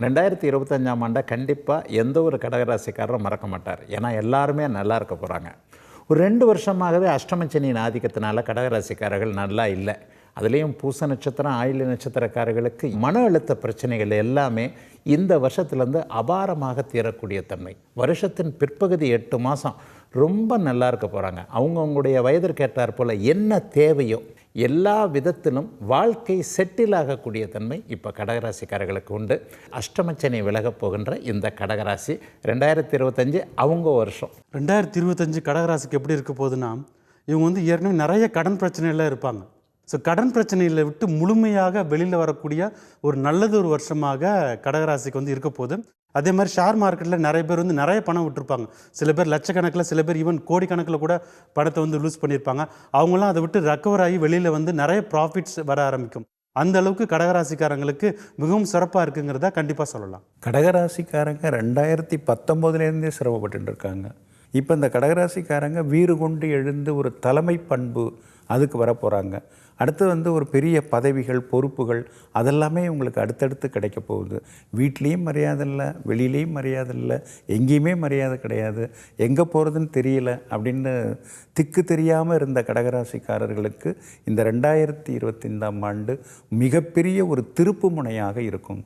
2025ஆம் ஆண்டை கண்டிப்பாக எந்த ஒரு கடகராசிக்காரரும் மறக்க மாட்டார். ஏன்னா எல்லாருமே நல்லா இருக்க போகிறாங்க. ஒரு 2 வருஷமாகவே அஷ்டமச்சனியின் ஆதிக்கத்தினால கடகராசிக்காரர்கள் நல்லா இல்லை. அதுலேயும் பூச நட்சத்திரம், ஆயில்ய நட்சத்திரக்காரர்களுக்கு மன அழுத்த பிரச்சனைகள் எல்லாமே இந்த வருஷத்துலேருந்து அபாரமாக தீரக்கூடிய தன்மை. வருஷத்தின் பிற்பகுதி 8 மாதம் ரொம்ப நல்லா இருக்க போகிறாங்க. அவங்கவுங்களுடைய வயதிற்கேற்றார் போல் என்ன தேவையோ எல்லா விதத்திலும் வாழ்க்கை செட்டில் ஆகக்கூடிய தன்மை இப்போ கடகராசிக்காரர்களுக்கு உண்டு. அஷ்டமச்சனி விலகப் போகின்ற இந்த கடகராசி 2025 அவங்க வருஷம். 2025 கடகராசிக்கு எப்படி இருக்க போகுதுன்னா, இவங்க ஏற்கனவே நிறைய கடன் பிரச்சனையில் இருப்பாங்க. ஸோ கடன் பிரச்சனைகளை விட்டு முழுமையாக வெளியில் வரக்கூடிய ஒரு நல்லது ஒரு வருஷமாக கடகராசிக்கு இருக்க போகுது. அதே மாதிரி ஷேர் மார்க்கெட்டில் நிறைய பேர் நிறைய பணம் விட்டுருப்பாங்க. சில பேர் லட்சக்கணக்கில், சில பேர் ஈவன் கோடிக்கணக்கில் கூட பணத்தை லூஸ் பண்ணியிருப்பாங்க. அவங்களாம் அதை விட்டு ரெக்கவர் ஆகி வெளியில் நிறைய ப்ராஃபிட்ஸ் வர ஆரம்பிக்கும். அந்த அளவுக்கு கடகராசிக்காரங்களுக்கு மிகவும் சிறப்பாக இருக்குங்கிறத கண்டிப்பாக சொல்லலாம். கடகராசிக்காரங்க 2019 சிரமப்பட்டு இருக்காங்க. இப்போ இந்த கடகராசிக்காரங்க வீறு கொண்டு எழுந்து ஒரு தலைமை பண்பு அதுக்கு வரப்போகிறாங்க. அடுத்து ஒரு பெரிய பதவிகள், பொறுப்புகள் அதெல்லாமே உங்களுக்கு அடுத்தடுத்து கிடைக்க போகுது. வீட்லேயும் மரியாதை இல்லை, வெளியிலையும் மரியாதை இல்லை, எங்கேயுமே மரியாதை கிடையாது, எங்கே போகிறதுன்னு தெரியல அப்படின்னு திக்கு தெரியாமல் இருந்த கடகராசிக்காரர்களுக்கு இந்த 2025ஆம் ஆண்டு மிகப்பெரிய ஒரு திருப்பு முனையாக இருக்கும்.